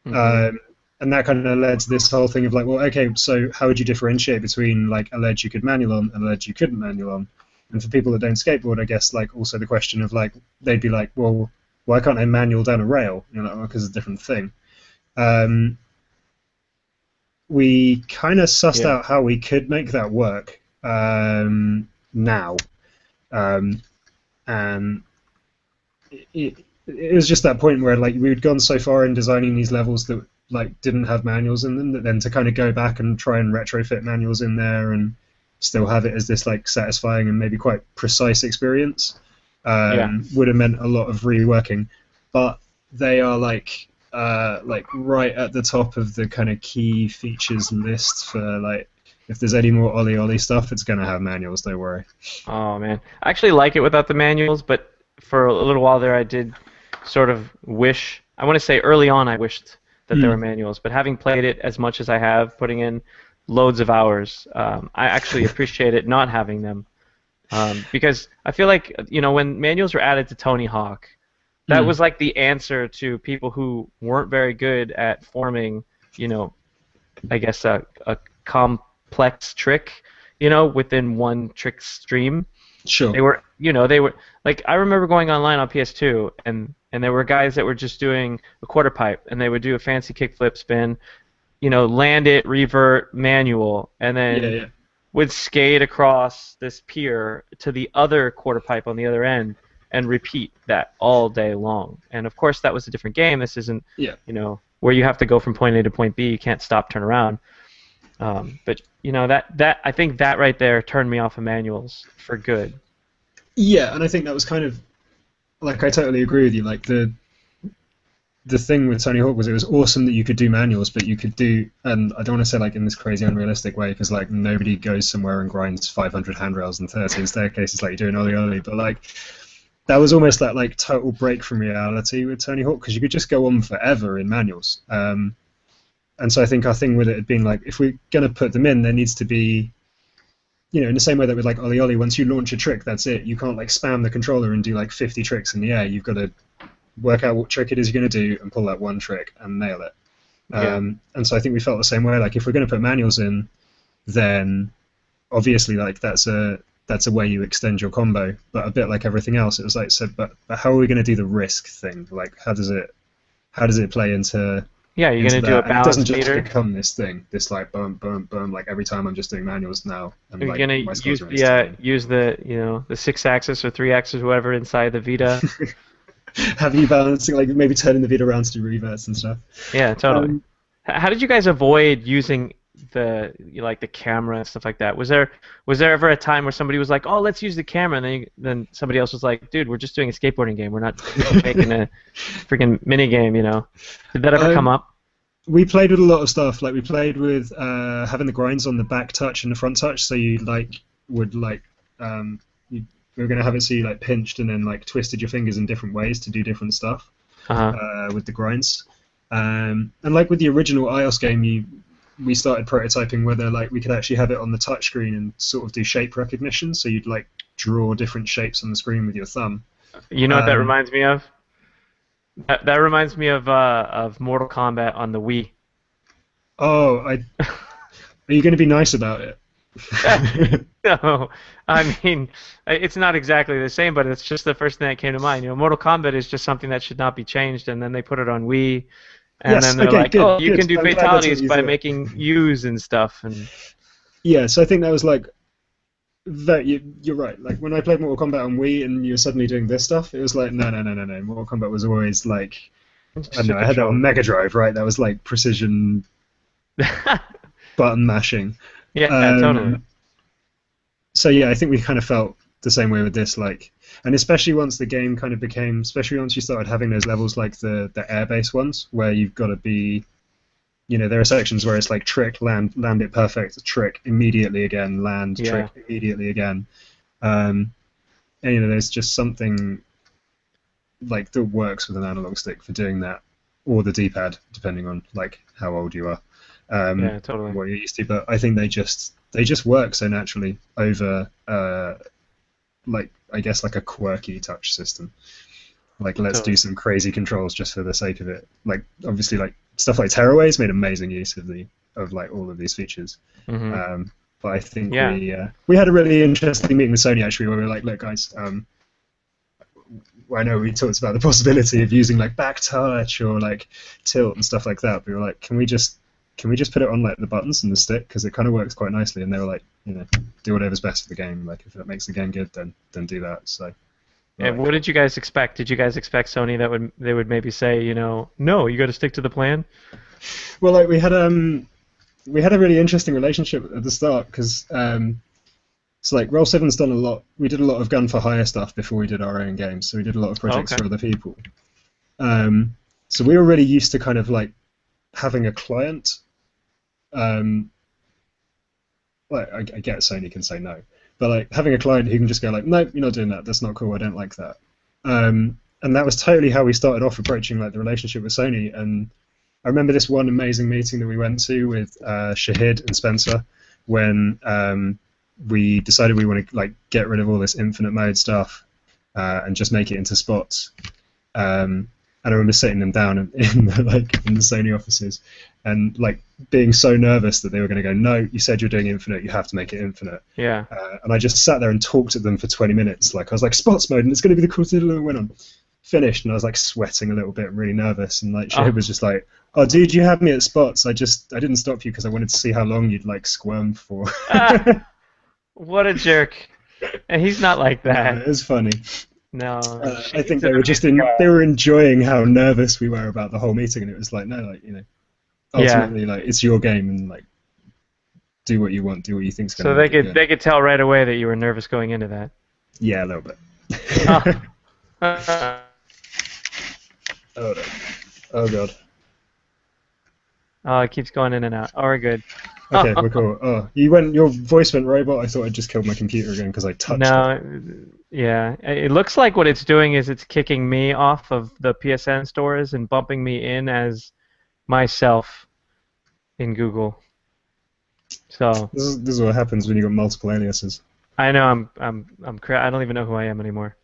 Mm-hmm. And that kind of led to this whole thing of like, well, okay, so how would you differentiate between like a ledge you could manual on and a ledge you couldn't manual on? And for people that don't skateboard, I guess like also the question of like, they'd be like, well, why can't I manual down a rail? Because it's a different thing. We kind of sussed out how we could make that work now. And it was just that point where like we'd gone so far in designing these levels that like didn't have manuals in them, that then to kind of go back and try and retrofit manuals in there and still have it as this like satisfying and maybe quite precise experience would have meant a lot of reworking. But they are like right at the top of the kind of key features list for like, if there's any more OlliOlli stuff, it's going to have manuals, don't worry. Oh, man. I actually like it without the manuals, but for a little while there I did sort of wish, I want to say early on I wished that there were manuals, but having played it as much as I have, putting in loads of hours, I actually appreciate it not having them. Because I feel like, when manuals were added to Tony Hawk, that was like the answer to people who weren't very good at forming, I guess a complex trick, within one trick stream. Sure. They were like, I remember going online on PS2 and there were guys that were just doing a quarter pipe and they would do a fancy kickflip spin, land it, revert, manual, and then would skate across this pier to the other quarter pipe on the other end and repeat that all day long. And of course that was a different game. This isn't where you have to go from point A to point B, you can't stop, turn around. But that I think that right there turned me off of manuals for good. Yeah, and I think that was kind of like, I totally agree with you. Like the thing with Tony Hawk was it was awesome that you could do manuals, but you could do, and I don't want to say like in this crazy unrealistic way because like nobody goes somewhere and grinds 500 handrails and 13 staircases like you do in OlliOlli, but like that was almost that like total break from reality with Tony Hawk because you could just go on forever in manuals. And so I think our thing with it had been like, if we're going to put them in, there needs to be, in the same way that with like OlliOlli, once you launch a trick, that's it. You can't like spam the controller and do like 50 tricks in the air. You've got to work out what trick it is you're going to do and pull that one trick and nail it. And so I think we felt the same way. Like if we're going to put manuals in, then obviously like that's a way you extend your combo. But a bit like everything else, it was like, so but how are we going to do the risk thing? Like how does it play into? Yeah, you're going to do a balance meter. It doesn't just become this thing, this like boom, boom, boom, like every time I'm just doing manuals now. And, you're like, going to use the the 6-axis or 3-axis or whatever inside the Vita. Have you balancing, like maybe turning the Vita around to do reverts and stuff. Yeah, totally. How did you guys avoid using the camera and stuff like that? Was there ever a time where somebody was like, oh, let's use the camera, and then somebody else was like, dude, we're just doing a skateboarding game, we're not making a freaking mini game, Did that ever come up? we played with a lot of stuff. Like we played with having the grinds on the back touch and the front touch, so you like would like you we were gonna have it so you like pinched and then like twisted your fingers in different ways to do different stuff Uh-huh. with the grinds. And like with the original iOS game, we started prototyping whether like we could actually have it on the touch screen and sort of do shape recognition. So you'd like draw different shapes on the screen with your thumb. You know what that Um, reminds me of? That reminds me of Mortal Kombat on the Wii. oh, are you going to be nice about it? No, I mean it's not exactly the same, but it's just the first thing that came to mind. You know, Mortal Kombat is just something that should not be changed, and then they put it on Wii, and Yes. then they're Okay. like, Good. "Oh, you Good. can do I'm glad that's what fatalities you by thought. making U's and stuff." And Yeah. So I think that was like that. You're right. Like when I played Mortal Kombat on Wii and you were suddenly doing this stuff, it was like no, no, no, no, no. Mortal Kombat was always like it's I don't just a know. I had that on controller. Mega Drive, right? That was like precision button mashing. Yeah, totally. Um, so yeah, I think we kind of felt the same way with this, like, and especially once the game kind of became, especially once you started having those levels like the air-based ones, where you've got to be, there are sections where it's like trick, land it perfect, trick immediately again, land, Yeah, trick immediately again, and there's just something like that works with an analog stick for doing that, or the D-pad, depending on like how old you are, yeah, totally, what you're used to. But I think they just work so naturally over like I guess like a quirky touch system. Like let's do totally. some crazy controls just for the sake of it. Like obviously like stuff like Tearaways made amazing use of like all of these features. Hmm. But I think Yeah. we had a really interesting meeting with Sony actually, where we were like, look guys, I know we talked about the possibility of using like back touch or like tilt and stuff like that. But we were like, can we just put it on like the buttons and the stick because it kind of works quite nicely? And they were like, do whatever's best for the game. Like if that makes the game good, then do that. So we're And like, what cool. did you guys expect? Did you guys expect Sony that they would maybe say, no, you got to stick to the plan? Well, like we had a really interesting relationship at the start because so like Roll 7's done a lot. We did a lot of gun for hire stuff before we did our own games. So we did a lot of projects Okay. for other people. So we were really used to kind of like having a client. Um, like I get Sony can say no, but like having a client who can just go like, no, you're not doing that. That's not cool. I don't like that. And that was totally how we started off approaching like the relationship with Sony. And I remember this one amazing meeting that we went to with Shahid and Spencer when we decided we want to like get rid of all this infinite mode stuff and just make it into spots. And I remember sitting them down in the Sony offices and like being so nervous that they were going to go, no, you said you're doing infinite, you have to make it infinite. Yeah. And I just sat there and talked at them for 20 minutes. Like I was like, spots mode, and it's going to be the coolest thing that went on. Finished, and I was like sweating a little bit, really nervous. And like Shahid Oh, was just like, oh, dude, you had me at spots. I didn't stop you because I wanted to see how long you'd like squirm for. ah, what a jerk. And he's not like No, that. it was funny. No, I think Shane's they an were just amazing guy. they were enjoying how nervous we were about the whole meeting, and it was like, no, like Yeah. ultimately, like it's your game, and like do what you want, do what you think's going to So make it good. they could tell right away that you were nervous going into that. Yeah, a little bit. Oh. Oh no. Oh god. Oh, it keeps going in and out. Oh, we're good. Okay, we're cool. Oh, your voice went robot. I thought I just killed my computer again because I touched it. No, yeah. It looks like what it's doing is it's kicking me off of the PSN stores and bumping me in as myself in Google. So This is what happens when you got multiple aliases. I know I don't even know who I am anymore.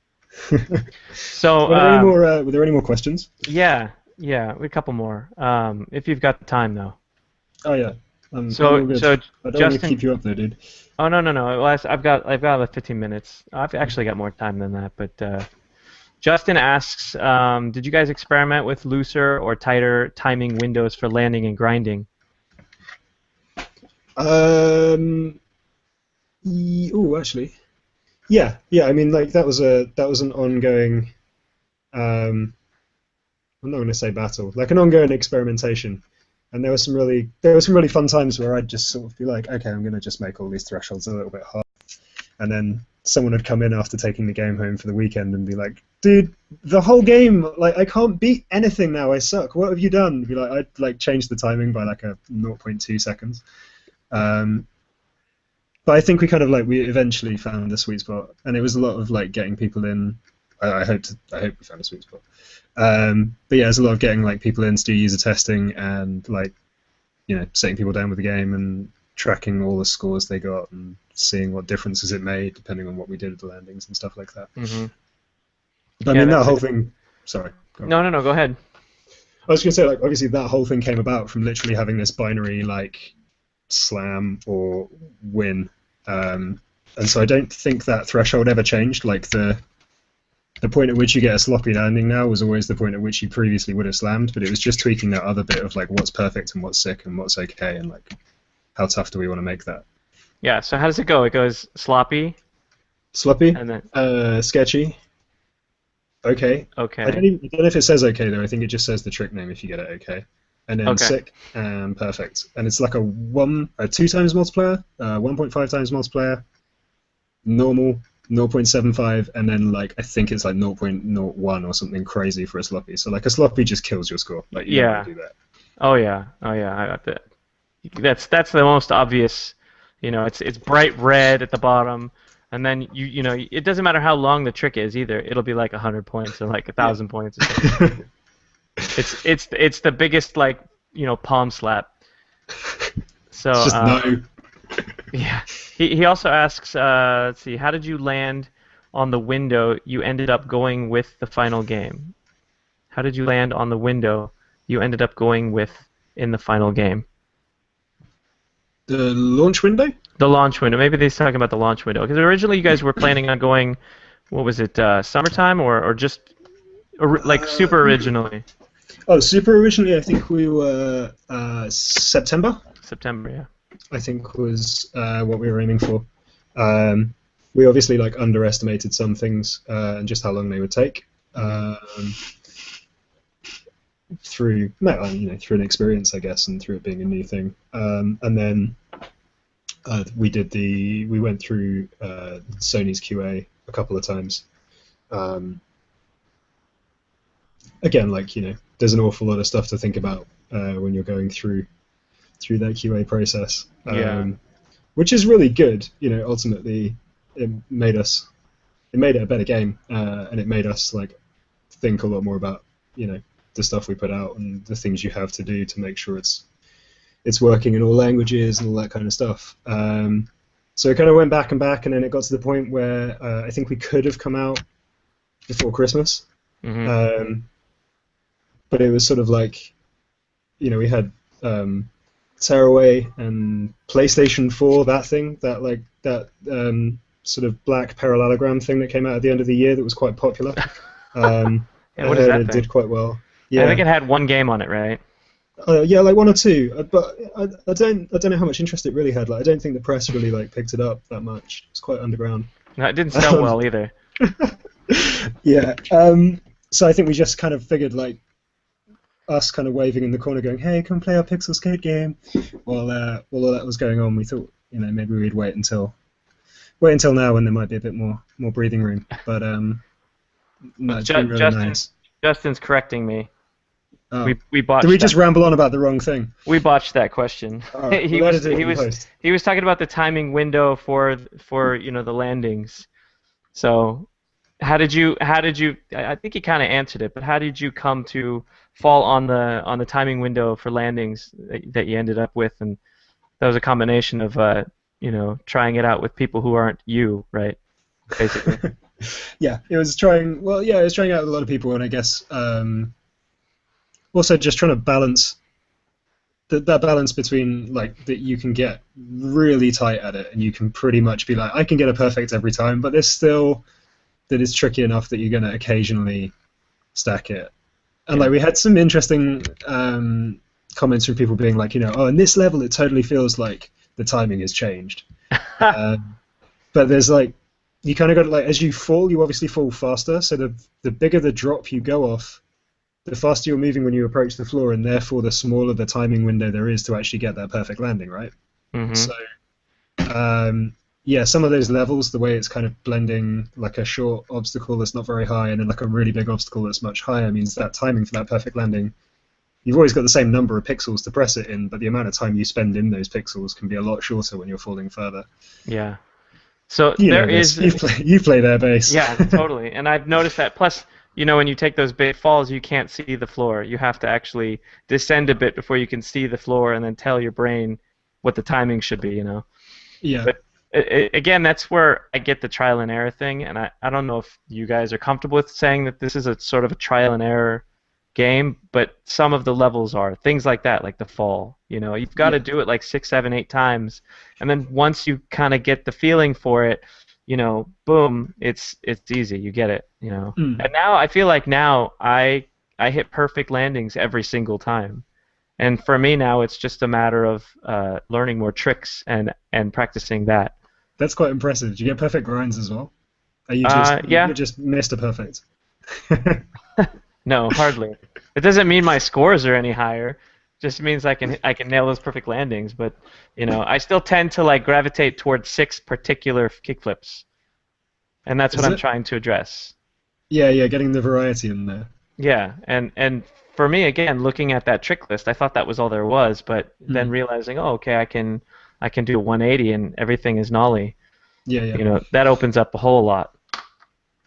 So Were there any more questions? yeah, a couple more. If you've got the time though. Oh yeah. I'm all So good. so I don't want to Justin, keep you up there, dude. oh no no no. Well, I've got like 15 minutes. I've actually got more time than that, but Justin asks, did you guys experiment with looser or tighter timing windows for landing and grinding? Um. Oh, actually, yeah. I mean, like that was an ongoing. I'm not going to say battle, like an ongoing experimentation. And there were some really fun times where I'd just sort of be like, okay, I'm going to just make all these thresholds a little bit hard, and then someone would come in after taking the game home for the weekend and be like, dude, the whole game, like, I can't beat anything now, I suck, what have you done? Be like, I'd like change the timing by like a 0.2 seconds. But I think we kind of like, we eventually found the sweet spot, and it was a lot of like getting people in. I hope we found a sweet spot. But yeah, there's a lot of getting like people in to do user testing and like, you know, sitting people down with the game and tracking all the scores they got and seeing what differences it made depending on what we did with the landings and stuff like that. Mm-hmm. I mean, that whole thing. Sorry. No, go ahead. I was going to say, like, obviously that whole thing came about from literally having this binary like slam or win, and so I don't think that threshold ever changed. Like the point at which you get a sloppy landing now was always the point at which you previously would have slammed, but it was just tweaking that other bit of like what's perfect and what's sick and what's okay and like how tough do we want to make that. Yeah. So how does it go? It goes sloppy, and then sketchy. Okay. Okay. I don't know if it says okay though. I think it just says the trick name if you get it okay. And then sick and perfect. And it's like a 2 times multiplier, 1.5 times multiplier, normal, 0.75, and then like I think it's like 0.01 or something crazy for a sloppy. So like a sloppy just kills your score. Like you don't want to do that. Oh yeah. That's the most obvious. You know, it's bright red at the bottom. And then you know it doesn't matter how long the trick is either. It'll be like 100 points or like 1,000 points. Or something. it's the biggest like palm slap. So it's just no. Yeah. He also asks, let's see, how did you land on the window you ended up going with the final game? How did you land on the window you ended up going with in the final game? The launch window? The launch window. Maybe they're talking about the launch window. Because originally you guys were planning on going, what was it, summertime or just like super originally? Oh, super originally I think we were September. September, yeah. I think was what we were aiming for. We obviously like underestimated some things and just how long they would take. Through an experience, I guess, and through it being a new thing. And then we went through Sony's QA a couple of times. Again, like there's an awful lot of stuff to think about when you're going through that QA process. Which is really good. Ultimately, it made it a better game, and it made us like think a lot more about the stuff we put out and the things you have to do to make sure it's working in all languages and all that kind of stuff. So it kind of went back and back, and then it got to the point where I think we could have come out before Christmas. Mm-hmm. But it was sort of like, we had Tearaway and PlayStation 4, that sort of black parallelogram thing that came out at the end of the year that was quite popular. Yeah, what is that it thing? did quite well. Yeah. I think it had one game on it, right? Yeah, like 1 or 2, but I don't know how much interest it really had. Like, I don't think the press really like picked it up that much. It's quite underground. No, it didn't sell well either. Yeah. So I think we just kind of figured like us kind of waving in the corner, going, "Hey, come play our Pixel Skate game." While all that was going on, we thought maybe we'd wait until now when there might be a bit more breathing room. But no, it's been really nice. Justin's correcting me. Oh. We botched. Did we just ramble on about the wrong thing? We botched that question. Oh, he was talking about the timing window for the landings. So how did you? I think he kind of answered it, but how did you come to fall on the timing window for landings that you ended up with? And that was a combination of trying it out with people who aren't you, right? Basically. Yeah, it was trying. Well, yeah, it was trying out with a lot of people, and I guess also just trying to balance that balance between like that you can get really tight at it, and you can pretty much be like, I can get a perfect every time, but there's still that it's tricky enough that you're going to occasionally stack it. And like we had some interesting comments from people being like, oh, in this level it totally feels like the timing has changed. But there's like, you kind of got to, like, as you fall, you obviously fall faster, so the bigger the drop you go off, the faster you're moving when you approach the floor, and therefore the smaller the timing window there is to actually get that perfect landing, right? Mm-hmm. So yeah, some of those levels, the way it's kind of blending like a short obstacle that's not very high and then like a really big obstacle that's much higher means that timing for that perfect landing, you've always got the same number of pixels to press it in, but the amount of time you spend in those pixels can be a lot shorter when you're falling further. Yeah. So You there know this. is, You play their base. yeah, totally. And I've noticed that. Plus, when you take those big falls, you can't see the floor. You have to actually descend a bit before you can see the floor, and then tell your brain what the timing should be. Yeah. But again, that's where I get the trial and error thing, and I don't know if you guys are comfortable with saying that this is a sort of a trial and error game, but some of the levels are things like that, like the fall. You've got to Yeah. do it like 6, 7, 8 times, and then once you kind of get the feeling for it, boom, it's easy. You get it. Mm. And now I feel like I hit perfect landings every single time. And for me now, it's just a matter of learning more tricks and practicing that. That's quite impressive. Do you get perfect grinds as well? Are you Yeah. you're just Mr. Perfect? No, hardly. It doesn't mean my scores are any higher. Just means I can nail those perfect landings. But I still tend to like gravitate towards 6 particular kickflips, and that's what Is I'm it? trying to address. Yeah, yeah, getting the variety in there. Yeah, and for me again, looking at that trick list, I thought that was all there was, but then Mm. realizing, oh, okay, I can do a 180 and everything is nollie. Yeah, yeah. That opens up a whole lot.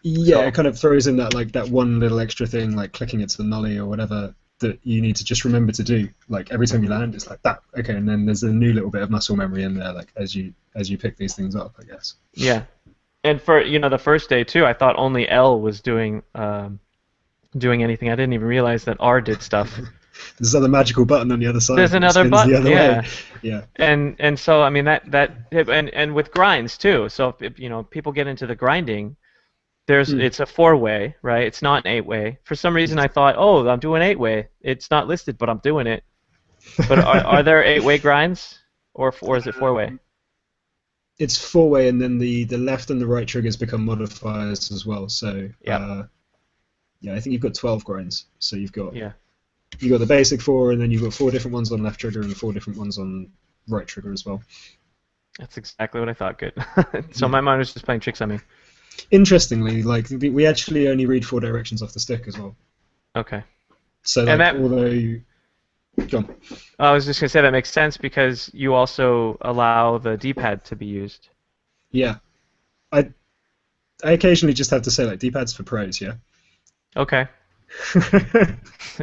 Yeah, So it kind of throws in that one little extra thing, like clicking it to the nollie or whatever, that you need to just remember to do. Like every time you land, it's like that. Okay, and then there's a new little bit of muscle memory in there, like as you pick these things up, I guess. yeah, and for the first day too, I thought only L was doing anything. I didn't even realize that R did stuff. There's another magical button on the other side There's that another spins the button, other way. yeah. Yeah. And so I mean and with grinds too. So if people get into the grinding, Mm. it's a 4-way, right? It's not an 8-way. For some reason, Yes. I thought, oh, I'm doing 8-way. It's not listed, but I'm doing it. But are there 8-way grinds, or is it 4-way? It's four-way, and then the left and the right triggers become modifiers as well. So Yeah, yeah, I think you've got 12 grinds. So yeah, you've got the basic 4, and then you've got 4 different ones on left trigger and 4 different ones on right trigger as well. that's exactly what I thought. Good. So Yeah. my mind was just playing tricks on me. Interestingly, like we actually only read 4 directions off the stick as well. Okay. So And like that although, go on. I was just gonna say that makes sense because you also allow the D-pad to be used. Yeah, I I occasionally just have to say like D-pads for pros, yeah. Okay.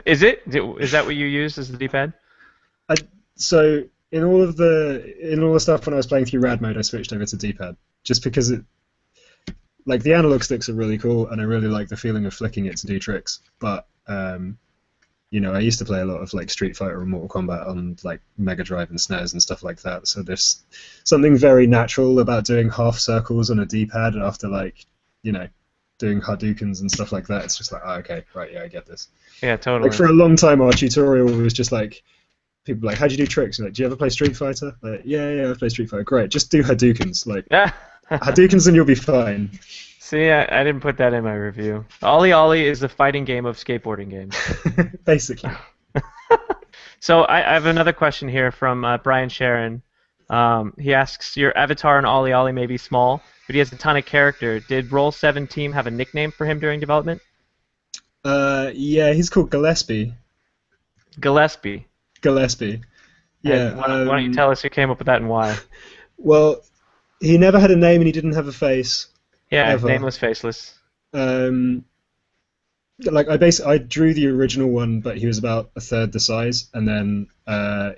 Is it? Is that what you used as the D-pad? I, so in all the stuff when I was playing through rad mode, I switched over to D-pad just because like the analog sticks are really cool and I really like the feeling of flicking it to do tricks. But I used to play a lot of like Street Fighter and Mortal Kombat on like Mega Drive and SNES and stuff like that. So there's something very natural about doing half circles on a D-pad after like doing Hadoukens and stuff like that. It's just like, oh, okay, right, yeah, I get this. Yeah, Like totally. for a long time, our tutorial was just like, people were like, how do you do tricks? Like, do you ever play Street Fighter? Like, yeah, I play Street Fighter. Great, just do Hadoukens. Like, Yeah. Hadoukens and you'll be fine. See, I didn't put that in my review. OlliOlli is the fighting game of skateboarding games. Basically. So I have another question here from Brian Sharon. He asks, your avatar in OlliOlli may be small, but he has a ton of character. Did Roll7 Team have a nickname for him during development? Yeah, he's called Gillespie. Gillespie. Gillespie. Yeah. And why don't you tell us who came up with that and why? Well, he never had a name and he didn't have a face. Yeah, Ever. nameless, faceless. Like I drew the original one, but he was about a third the size, and then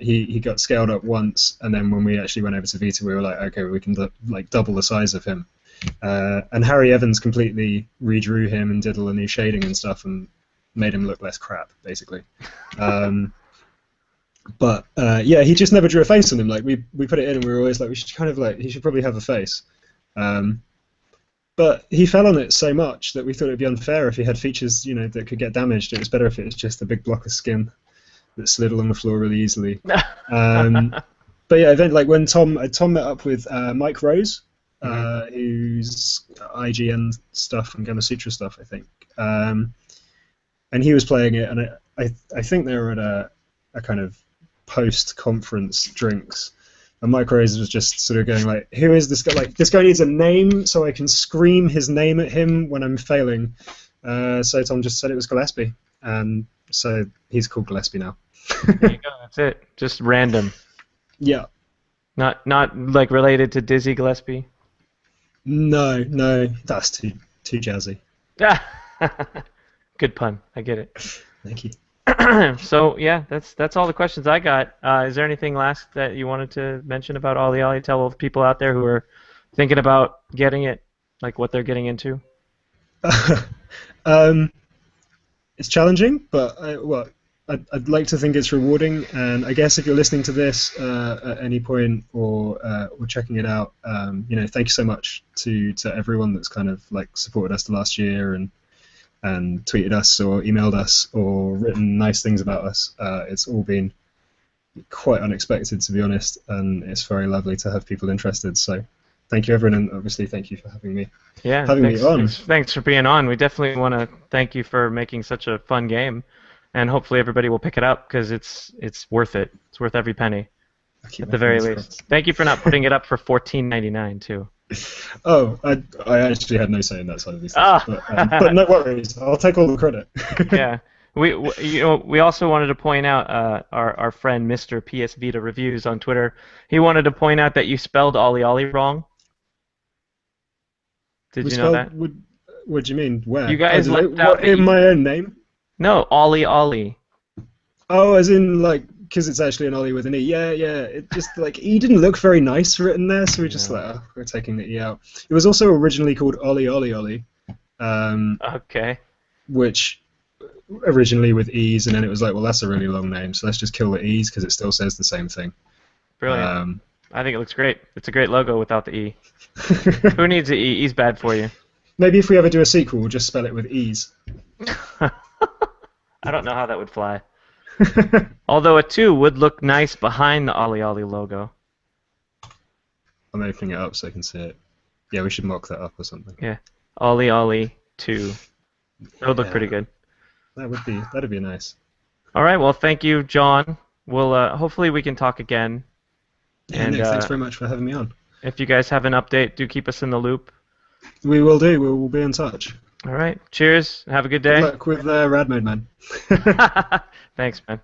he got scaled up once, and then when we actually went over to Vita, we were like, okay, we can like double the size of him. And Harry Evans completely redrew him and did all the new shading and stuff, and made him look less crap, basically. But yeah, he just never drew a face on him. Like we put it in, and we were always like, we should kind of like he should probably have a face. But he fell on it so much that we thought it'd be unfair if he had features, that could get damaged. It was better if it was just a big block of skin that slid along the floor really easily. But yeah, then like when Tom met up with Mike Rose, who's IGN stuff and Gamma Sutra stuff, I think, and he was playing it, and I think they were at a kind of post-conference drinks, And Microrose was just sort of going like, who is this guy? Like, this guy needs a name so I can scream his name at him when I'm failing. So Tom just said it was Gillespie, and so he's called Gillespie now. There you go. That's it. Just random. Yeah. Not like related to Dizzy Gillespie. No, that's too jazzy. Good pun. I get it. Thank you. So yeah, that's all the questions I got. Is there anything last that you wanted to mention about OlliOlli? Tell all the people out there who are thinking about getting it, like what they're getting into. It's challenging, but I'd like to think it's rewarding. And I guess if you're listening to this at any point or checking it out, thank you so much to everyone that's kind of like supported us the last year and tweeted us or emailed us or written nice things about us. It's all been quite unexpected, to be honest, and it's very lovely to have people interested. So thank you, everyone, and obviously thank you for having me. Yeah, me on. Thanks for being on. We definitely want to thank you for making such a fun game, and hopefully everybody will pick it up because it's worth it. It's worth every penny, at the very least. Thank you for not putting it up for $14.99 too. Oh, I actually had no say in that side of these things, but no worries. I'll take all the credit. Yeah. We also wanted to point out our friend Mr. PS Vita Reviews on Twitter. He wanted to point out that you spelled OlliOlli wrong. Did you know that? What do you mean? Where? You guys left out in my own name? No, OlliOlli. Oh, as in like because it's actually an Ollie with an E. Yeah. It just like E didn't look very nice written there, so we just we're taking the E out. It was also originally called OlliOlli. Okay. Which originally with E's, and then it was like, well, that's a really long name, so let's just kill the E's because it still says the same thing. Brilliant. I think it looks great. It's a great logo without the E. Who needs the E? E's bad for you. Maybe if we ever do a sequel, we'll just spell it with E's. I don't know how that would fly. Although a 2 would look nice behind the OlliOlli logo. I'm opening it up so I can see it. Yeah, we should mock that up or something. Yeah, OlliOlli 2. That would look pretty good. That'd be nice. All right, well, thank you, John. We'll hopefully we can talk again. Yeah, and thanks very much for having me on. If you guys have an update, do keep us in the loop. We will do. We will be in touch. All right. Cheers. Have a good day. Good luck with Rad Mode, man. Thanks, man.